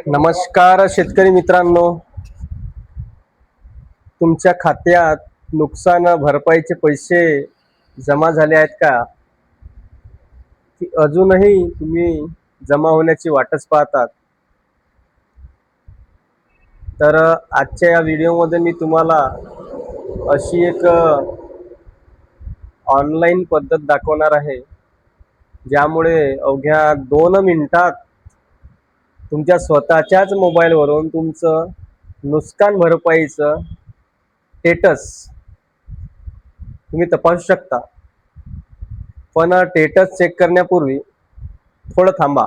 नमस्कार शेतकरी मित्रांनो, तुमच्या खात्यात नुकसान भरपाईचे पैसे जमा झाले आहेत का? की अजूनही तुम्ही जमा होण्याची वाटच पाहतात? तर आजच्या या व्हिडिओमध्ये मी तुम्हाला अशी एक ऑनलाईन पद्धत दाखवणार आहे, ज्यामुळे अवघ्या 2 मिनिटात तुमच्या स्वतःच्याच मोबाईलवरून तुमचं नुकसान भरपाईचं स्टेटस तुम्ही तपासू शकता. पण स्टेटस चेक करण्यापूर्वी थोडं थांबा.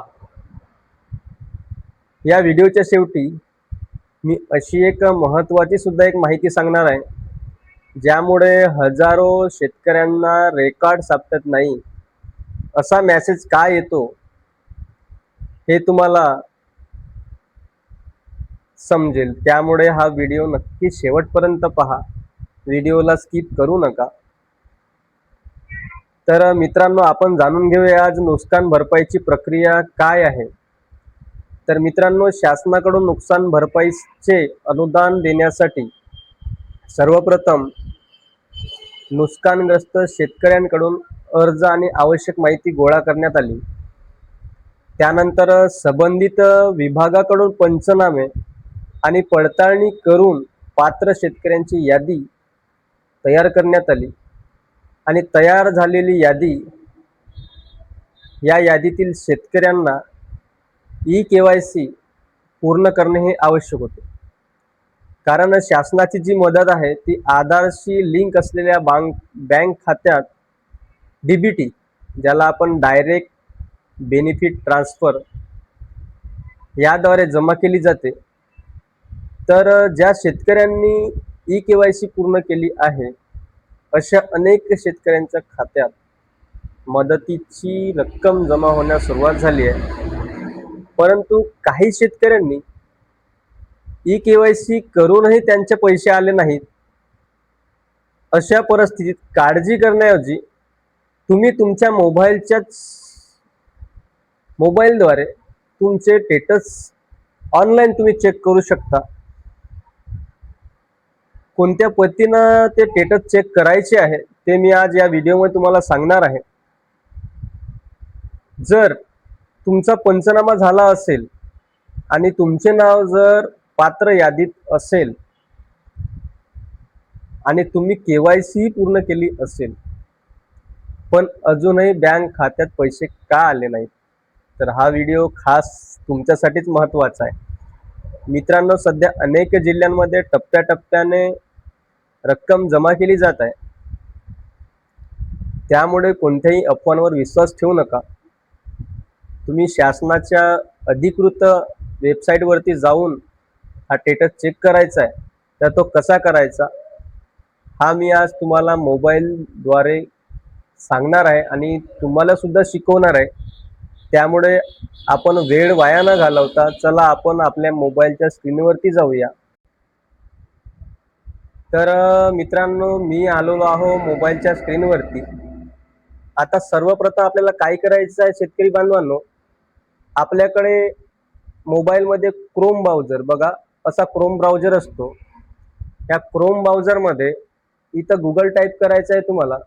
या व्हिडिओच्या शेवटी मी अशी एक महत्त्वाची सुद्धा एक माहिती सांगणार आहे, ज्यामुळे हजारो शेतकऱ्यांना रेकॉर्ड सापडत नाही असा मेसेज का येतो हे तुम्हाला समजेल. त्यामुळे हा व्हिडिओ नक्की शेवटपर्यंत पहा, व्हिडिओला स्किप करू नका. तर मित्रांनो, आपण जाणून घेऊया आज नुकसान भरपाईची प्रक्रिया काय आहे. तर मित्रांनो, शासनाकडून नुकसान भरपाईचे अनुदान देण्यासाठी सर्वप्रथम नुकसानग्रस्त शेतकऱ्यांकडून अर्ज आणि आवश्यक माहिती गोळा करण्यात आली. त्यानंतर संबंधित विभागाकडून पंचनामे आणि पडताळणी करून पात्र शेतकऱ्यांची यादी तयार करण्यात आली आणि तयार झालेली यादी या यादीतील शेतकऱ्यांना KYC पूर्ण करणे हे आवश्यक होते. कारण शासनाची जी मदत आहे ती आधारशी लिंक असलेल्या बँक खात्यात DBT, ज्याला आपण डायरेक्ट बेनिफिट ट्रान्सफर, याद्वारे जमा केली जाते. तर ज्या शेतकऱ्यांनी KYC पूर्ण केली आहे अशा अनेक शेतकऱ्यांच्या खात्यात मदतीची रक्कम जमा होण्यास सुरुवात झाली आहे. परंतु काही शेतकऱ्यांनी KYC करूनही त्यांचे पैसे आले नाहीत. अशा परिस्थितीत काळजी करण्याऐवजी तुम्ही तुमच्या मोबाईलद्वारे तुमचे स्टेटस ऑनलाईन तुम्ही चेक करू शकता. कोणत्या पद्धतीनं ते स्टेटस चेक करायचे आहे ते मी आज या व्हिडिओमध्ये तुम्हाला सांगणार आहे. जर तुमचा पंचनामा झाला असेल आणि तुमचे नाव जर पात्र यादीत असेल आणि तुम्ही KYC पूर्ण केली असेल, पण अजूनही बँक खात्यात पैसे का आले नाहीत, तर हा व्हिडिओ खास तुमच्यासाठीच महत्त्वाचा आहे. मित्रांनो, सध्या अनेक जिल्ह्यांमध्ये टप्प्याटप्प्याने रक्कम जमा केली जात आहे. त्यामुळे कोणत्याही अफवांवर विश्वास ठेवू नका. तुम्ही शासनाच्या अधिकृत वेबसाईटवरती जाऊन हा स्टेटस चेक करायचा आहे. तर तो कसा करायचा हा मी आज तुम्हाला मोबाईलद्वारे सांगणार आहे आणि तुम्हाला सुद्धा शिकवणार आहे. त्यामुळे आपण वेळ वाया न घालवता चला आपण आपल्या मोबाईलच्या स्क्रीनवरती जाऊया. तर मित्रांनो, मी आलेलो आहो मोबाईलच्या स्क्रीनवरती. आता सर्वप्रथम आपल्याला काय करायचं आहे शेतकरी बांधवांनो, आपल्याकडे मोबाईलमध्ये क्रोम ब्राउझर, बघा असा क्रोम ब्राउझर असतो. त्या क्रोम ब्राउझरमध्ये इथं गुगल टाईप करायचं आहे तुम्हाला.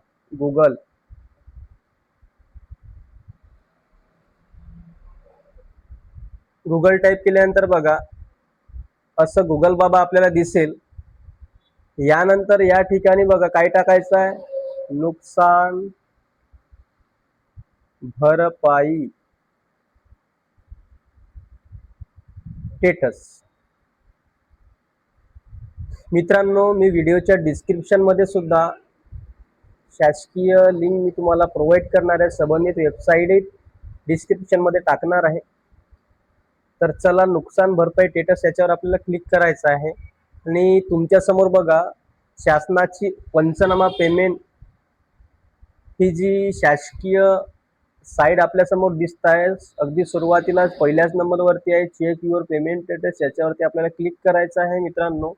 गुगल टाईप केल्यानंतर बघा असं गुगल बाबा आपल्याला दिसेल. यानंतर या ठिकाणी बघा काय टाकायचं आहे, नुकसान भरपाई स्टेटस. मित्रांनो, मी व्हिडिओच्या डिस्क्रिप्शनमध्ये सुद्धा शासकीय लिंक मी तुम्हाला प्रोव्हाइड करणार आहे. संबंधित वेबसाईट डिस्क्रिप्शनमध्ये टाकणार आहे. तर चला, नुकसान भरपाई स्टेटस याच्यावर आपल्याला क्लिक करायचं आहे आणि तुमच्यासमोर बघा शासनाची पंचनामा पेमेंट ही जी शासकीय साईट आपल्यासमोर दिसत आहे. अगदी सुरुवातीला पहिल्याच नंबरवरती आहे चेक युअर पेमेंट स्टेटस. याच्यावरती आपल्याला क्लिक करायचं आहे. मित्रांनो,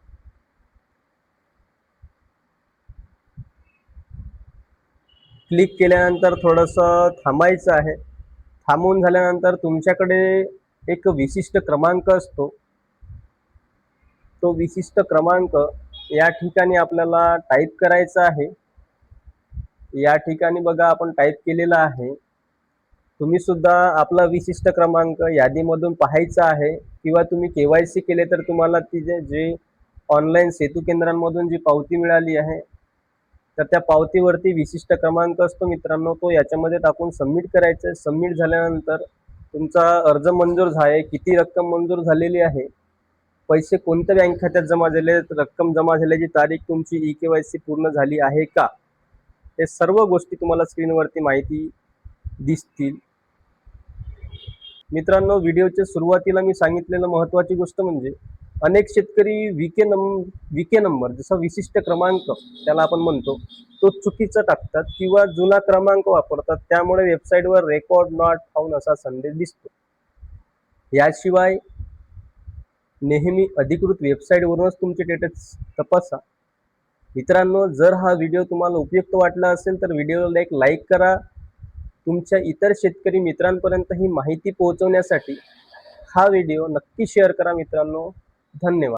क्लिक केल्यानंतर थोडंसं थांबायचं आहे. थांबून झाल्यानंतर तुमच्याकडे एक विशिष्ट क्रमांक असतो. तो विशिष्ट क्रमांक या ठिकाणी आपल्याला टाईप करायचा आहे. या ठिकाणी बघा आपण टाईप केलेला आहे. तुम्ही सुद्धा आपला विशिष्ट क्रमांक यादीमधून पाहायचा आहे किंवा तुम्ही KYC केले तर तुम्हाला ती जे ऑनलाईन सेतू केंद्रांमधून जी पावती मिळाली आहे तर त्या पावतीवरती विशिष्ट क्रमांक असतो मित्रांनो, तो याच्यामध्ये टाकून सबमिट करायचं आहे. सबमिट झाल्यानंतर तुमचा अर्ज मंजूर झाला, किती रक्कम मंजूर झालेली आहे, पैसे कोणत्या बँक खात्यात जमा झाले, रक्कम जमा झाल्याची तारीख, तुमची KYC पूर्ण झाली आहे का, हे सर्व गोष्टी तुम्हाला स्क्रीनवरती माहिती दिसतील. मित्रांनो, व्हिडिओच्या सुरुवातीला मी सांगितलेलं महत्त्वाची गोष्ट म्हणजे अनेक शेतकरी विके नंबर जसा विशिष्ट क्रमांक त्याला आपण म्हणतो तो चुकीचा टाकतात किंवा जुना क्रमांक वापरतात. त्यामुळे वेबसाईटवर रेकॉर्ड नॉट फाउंड असा संदेश दिसतो. याशिवाय नेहमी अधिकृत वेबसाईटवरूनच तुमचे स्टेटस तपासा. मित्रांनो, जर हा व्हिडिओ तुम्हाला उपयुक्त वाटला असेल तर व्हिडिओला एक लाईक करा. तुमच्या इतर शेतकरी मित्रांपर्यंत ही माहिती पोहोचवण्यासाठी हा व्हिडिओ नक्की शेअर करा मित्रांनो. धन्यवाद.